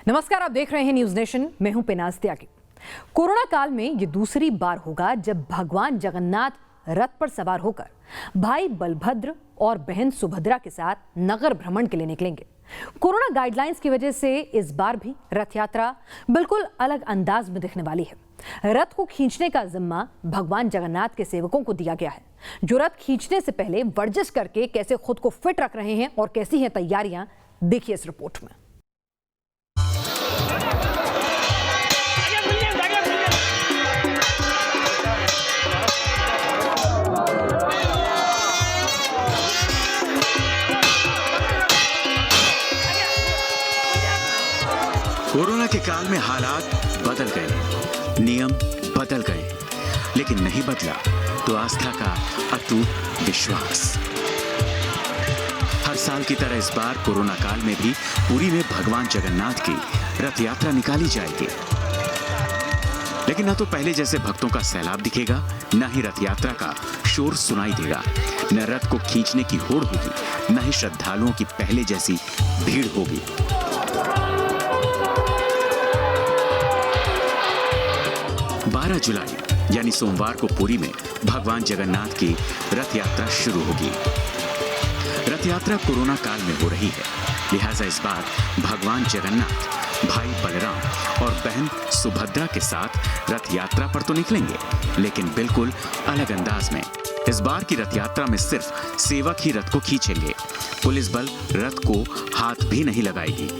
नमस्कार, आप देख रहे हैं न्यूज नेशन। मैं हूं पिनाज त्यागी। कोरोना काल में ये दूसरी बार होगा जब भगवान जगन्नाथ रथ पर सवार होकर भाई बलभद्र और बहन सुभद्रा के साथ नगर भ्रमण के लिए निकलेंगे। कोरोना गाइडलाइंस की वजह से इस बार भी रथ यात्रा बिल्कुल अलग अंदाज में दिखने वाली है। रथ को खींचने का जिम्मा भगवान जगन्नाथ के सेवकों को दिया गया है, जो रथ खींचने से पहले वर्जिश करके कैसे खुद को फिट रख रहे हैं और कैसी हैं तैयारियां, देखिए इस रिपोर्ट में। कोरोना के काल में हालात बदल गए, नियम बदल गए, लेकिन नहीं बदला तो आस्था का अटूट विश्वास। हर साल की तरह इस बार कोरोना काल में भी पुरी में भगवान जगन्नाथ की रथ यात्रा निकाली जाएगी। लेकिन न तो पहले जैसे भक्तों का सैलाब दिखेगा, न ही रथ यात्रा का शोर सुनाई देगा। न रथ को खींचने की होड़ होगी, न ही श्रद्धालुओं की पहले जैसी भीड़ होगी। 12 जुलाई यानी सोमवार को पुरी में भगवान जगन्नाथ की रथ यात्रा शुरू होगी। रथ यात्रा कोरोना काल में हो रही है, लिहाजा इस बार भगवान जगन्नाथ भाई बलराम और बहन सुभद्रा के साथ रथ यात्रा पर तो निकलेंगे, लेकिन बिल्कुल अलग अंदाज में। इस बार की रथ यात्रा में सिर्फ सेवक ही रथ को खींचेंगे। पुलिस बल रथ को हाथ भी नहीं लगाएगी।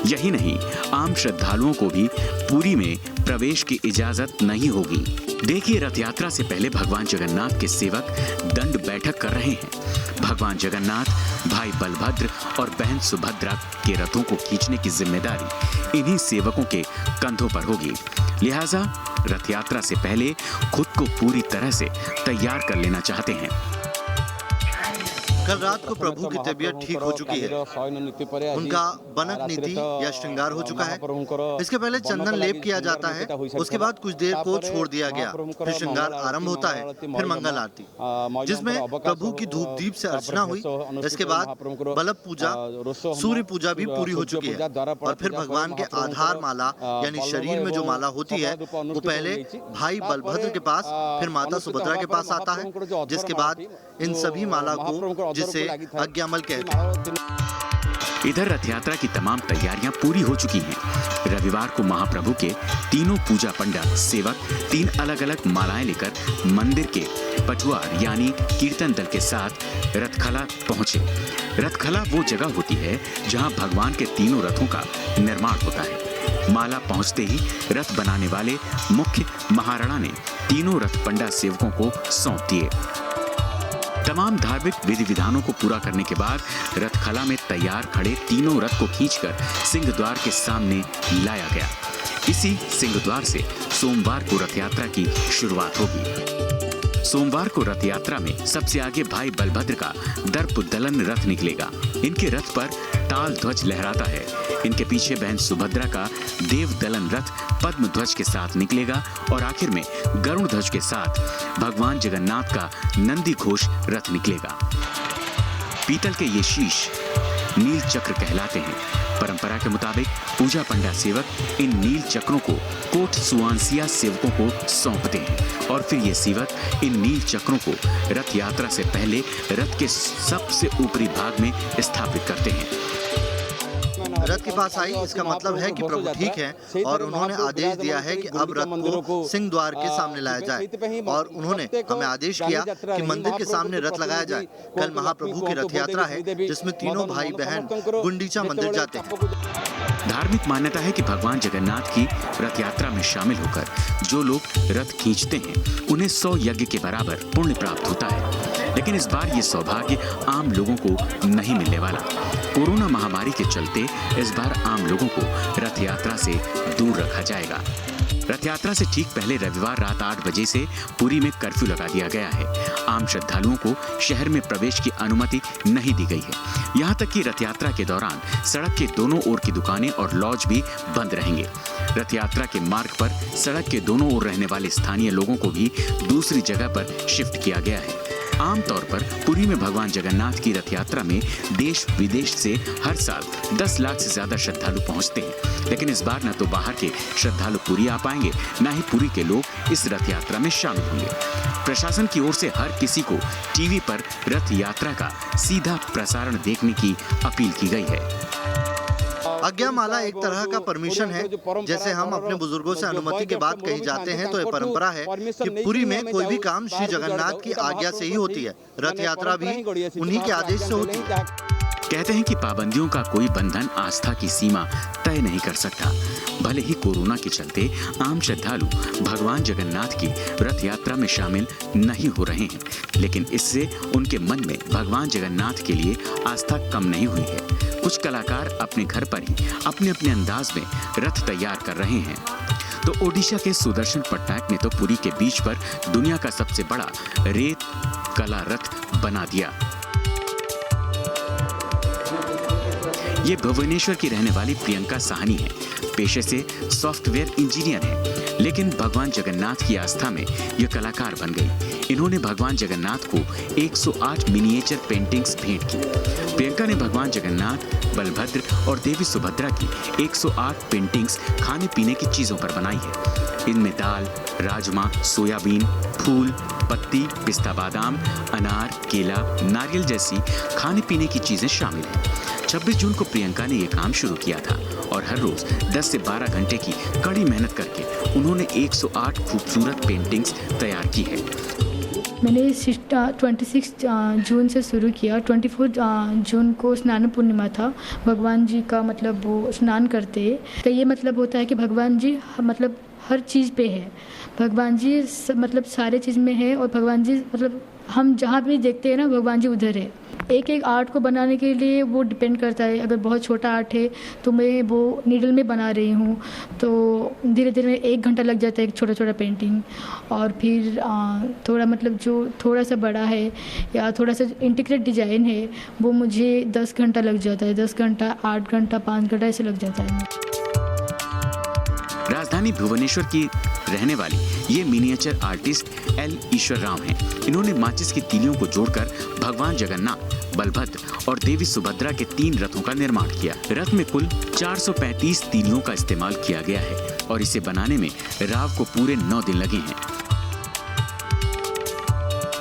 यही नहीं, आम श्रद्धालुओं को भी पुरी में प्रवेश की इजाजत नहीं होगी। देखिए, रथ यात्रा से पहले भगवान जगन्नाथ के सेवक दंड बैठक कर रहे हैं। भगवान जगन्नाथ भाई बलभद्र और बहन सुभद्रा के रथों को खींचने की जिम्मेदारी इन्हीं सेवकों के कंधों पर होगी। लिहाजा रथ यात्रा से पहले खुद को पूरी तरह से तैयार कर लेना चाहते हैं। कल रात को प्रभु की तबीयत ठीक हो चुकी है। उनका बनक नीति या श्रृंगार हो चुका है। इसके पहले चंदन लेप किया जाता है, उसके बाद कुछ देर को छोड़ दिया गया, फिर श्रृंगार आरंभ होता है, फिर मंगल आरती जिसमें प्रभु की धूप दीप से अर्चना हुई। इसके बाद बल्लभ पूजा, सूर्य पूजा भी पूरी हो चुकी है और फिर भगवान के आधार माला यानी शरीर में जो माला होती है वो पहले भाई बलभद्र के पास, फिर माता सुभद्रा के पास आता है, जिसके बाद इन सभी माला को, जिसे आज्ञामल कहते हैं। इधर रथ यात्रा की तमाम तैयारियां पूरी हो चुकी हैं। रविवार को महाप्रभु के तीनों पूजा पंडित सेवक 3 अलग-अलग मालाएं लेकर मंदिर के पटुआर यानी कीर्तन दल के साथ रथखला पहुंचे। रथखला वो जगह होती है जहां भगवान के तीनों रथों का निर्माण होता है। माला पहुंचते ही रथ बनाने वाले मुख्य महाराणा ने तीनों रथ पंडित सेवकों को सौंप दिए। तमाम धार्मिक विधि विधानों को पूरा करने के बाद रथखला में तैयार खड़े तीनों रथ को खींचकर सिंह द्वार के सामने लाया गया। इसी सिंह द्वार से सोमवार को रथ यात्रा की शुरुआत होगी। सोमवार को रथ यात्रा में सबसे आगे भाई बलभद्र का दर्प दलन रथ निकलेगा। इनके रथ पर ताल ध्वज लहराता है। इनके पीछे बहन सुभद्रा का देव दलन रथ पद्म ध्वज के साथ निकलेगा और आखिर में गरुड़ ध्वज के साथ भगवान जगन्नाथ का नंदी घोष रथ निकलेगा। पीतल के ये शीश नील चक्र कहलाते हैं। परंपरा के मुताबिक पूजा पंडा सेवक इन नील चक्रों को कोट सुआंसिया सेवकों को सौंपते हैं और फिर ये सेवक इन नील चक्रों को रथ यात्रा से पहले रथ के सबसे ऊपरी भाग में स्थापित करते हैं। रथ के पास आई, इसका मतलब है कि प्रभु ठीक है और उन्होंने आदेश दिया है कि अब रथ को सिंह द्वार के सामने लाया जाए और उन्होंने हमें आदेश किया कि मंदिर के सामने रथ लगाया जाए। कल महाप्रभु की रथ यात्रा है जिसमें तीनों भाई बहन गुंडीचा मंदिर जाते हैं। धार्मिक मान्यता है कि भगवान जगन्नाथ की रथ यात्रा में शामिल होकर जो लोग रथ खींचते हैं उन्हें 100 यज्ञ के बराबर पुण्य प्राप्त होता है। लेकिन इस बार ये सौभाग्य आम लोगों को नहीं मिलने वाला। कोरोना महामारी के चलते इस बार आम लोगों को रथ यात्रा से दूर रखा जाएगा। रथ यात्रा से ठीक पहले रविवार रात 8 बजे से पुरी में कर्फ्यू लगा दिया गया है। आम श्रद्धालुओं को शहर में प्रवेश की अनुमति नहीं दी गई है। यहाँ तक कि रथ यात्रा के दौरान सड़क के दोनों ओर की दुकानें और लॉज भी बंद रहेंगे। रथ यात्रा के मार्ग पर सड़क के दोनों ओर रहने वाले स्थानीय लोगों को भी दूसरी जगह पर शिफ्ट किया गया है। आमतौर पर पुरी में भगवान जगन्नाथ की रथ यात्रा में देश विदेश से हर साल 10 लाख से ज्यादा श्रद्धालु पहुंचते हैं, लेकिन इस बार न तो बाहर के श्रद्धालु पुरी आ पाएंगे, न ही पुरी के लोग इस रथ यात्रा में शामिल होंगे। प्रशासन की ओर से हर किसी को टीवी पर रथ यात्रा का सीधा प्रसारण देखने की अपील की गई है। आज्ञामाला एक तरह का परमिशन है। जैसे हम अपने बुजुर्गों से अनुमति के बाद कहीं जाते हैं तो ये परंपरा है कि पुरी में कोई भी काम श्री जगन्नाथ की आज्ञा से ही होती है। रथ यात्रा भी उन्हीं के आदेश से होती है। कहते हैं कि पाबंदियों का कोई बंधन आस्था की सीमा तय नहीं कर सकता। भले ही कोरोना के चलते आम श्रद्धालु भगवान जगन्नाथ की रथ यात्रा में शामिल नहीं हो रहे हैं, लेकिन इससे उनके मन में भगवान जगन्नाथ के लिए आस्था कम नहीं हुई है। कुछ कलाकार अपने घर पर ही अपने अपने अंदाज में रथ तैयार कर रहे हैं। तो ओडिशा के सुदर्शन पटनायक ने तो पुरी के बीच पर दुनिया का सबसे बड़ा रेत कला रथ बना दिया। ये भुवनेश्वर की रहने वाली प्रियंका साहनी है। पेशे से सॉफ्टवेयर इंजीनियर है, लेकिन भगवान जगन्नाथ की आस्था में ये कलाकार बन गई। इन्होंने भगवान जगन्नाथ को 108 मिनिएचर पेंटिंग्स भेंट की। प्रियंका ने भगवान जगन्नाथ, बलभद्र और देवी सुभद्रा की 108 पेंटिंग्स खाने पीने की चीजों पर बनाई है। इनमें दाल, राजमा, सोयाबीन, फूल, पत्ती, पिस्ता बादाम, अनार, केला, नारियल जैसी खाने पीने की चीजें शामिल हैं। 26 जून को प्रियंका ने यह काम शुरू किया था और हर रोज 10 से 12 घंटे की कड़ी मेहनत करके उन्होंने 108 खूबसूरत पेंटिंग्स तैयार की है। मैंने 26 जून से शुरू किया। 24 जून को स्नान पूर्णिमा था। भगवान जी का मतलब वो स्नान करते हैं तो ये मतलब होता है कि भगवान जी मतलब हर चीज़ पे है। भगवान जी मतलब सारे चीज़ में है और भगवान जी मतलब हम जहाँ भी देखते हैं ना भगवान जी उधर है। एक एक आर्ट को बनाने के लिए वो डिपेंड करता है। अगर बहुत छोटा आर्ट है तो मैं वो नीडल में बना रही हूँ तो धीरे धीरे 1 घंटा लग जाता है एक छोटा छोटा पेंटिंग। और फिर थोड़ा मतलब जो थोड़ा सा बड़ा है या थोड़ा सा इंटीग्रेट डिज़ाइन है वो मुझे 10 घंटा लग जाता है। 10 घंटा, 8 घंटा, 5 घंटा ऐसे लग जाता है। राजधानी भुवनेश्वर की रहने वाली ये मिनिएचर आर्टिस्ट एल ईश्वर राव हैं। इन्होंने माचिस की तीलियों को जोड़कर भगवान जगन्नाथ, बलभद्र और देवी सुभद्रा के 3 रथों का निर्माण किया। रथ में कुल 435 तीलियों का इस्तेमाल किया गया है और इसे बनाने में राव को पूरे 9 दिन लगे हैं।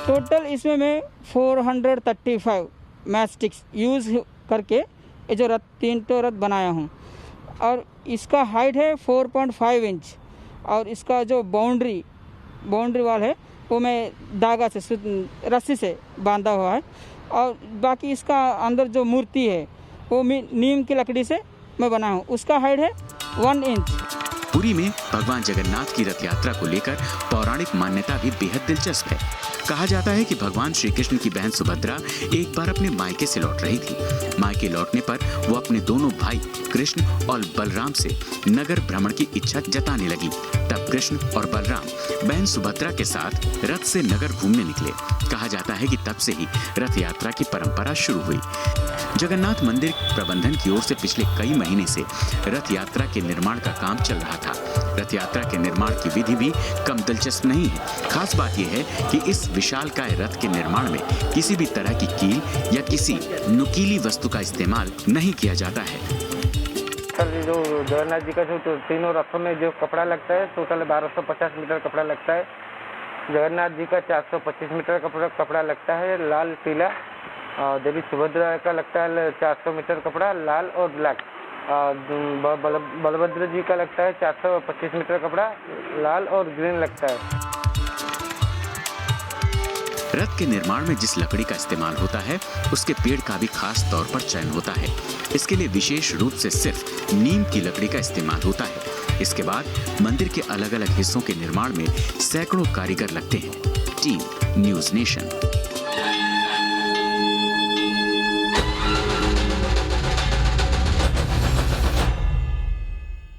टोटल इसमें मैं 435 मैच स्टिक्स यूज करके ये जो रथ 3 रथ बनाया हूँ और इसका हाइट है 4.5 इंच और इसका जो बाउंड्री वाल है वो मैं धागा से रस्सी से बांधा हुआ है और बाकी इसका अंदर जो मूर्ति है वो नीम की लकड़ी से मैं बनाया हूँ। उसका हाइट है 1 इंच। पुरी में भगवान जगन्नाथ की रथ यात्रा को लेकर पौराणिक मान्यता भी बेहद दिलचस्प है। कहा जाता है कि भगवान श्री कृष्ण की बहन सुभद्रा एक बार अपने मायके से लौट रही थी। मायके लौटने पर वो अपने दोनों भाई कृष्ण और बलराम से नगर भ्रमण की इच्छा जताने लगी। तब कृष्ण और बलराम बहन सुभद्रा के साथ रथ से नगर घूमने निकले। कहा जाता है कि तब से ही रथ यात्रा की परंपरा शुरू हुई। जगन्नाथ मंदिर प्रबंधन की ओर से पिछले कई महीने से रथ यात्रा के निर्माण का काम चल रहा था। रथ यात्रा के निर्माण की विधि भी कम दिलचस्प नहीं है। खास बात यह है कि इस विशालकाय रथ के निर्माण में किसी भी तरह की कील या किसी नुकीली वस्तु का इस्तेमाल नहीं किया जाता है। सर जो जगन्नाथ जी का जो तीनों रथों में जो कपड़ा लगता है टोटल 1250 मीटर कपड़ा लगता है। जगन्नाथ जी का 425 मीटर कपड़ा लगता है लाल पीला। देवी सुभद्रा का लगता है 400 मीटर कपड़ा लाल और ब्लैक। बलभद्र जी का लगता है 425 मीटर कपड़ा लाल और ग्रीन लगता है। रथ के निर्माण में जिस लकड़ी का इस्तेमाल होता है उसके पेड़ का भी खास तौर पर चयन होता है। इसके लिए विशेष रूप से सिर्फ नीम की लकड़ी का इस्तेमाल होता है। इसके बाद मंदिर के अलग अलग हिस्सों के निर्माण में सैकड़ों कारीगर लगते हैं। Team news nation.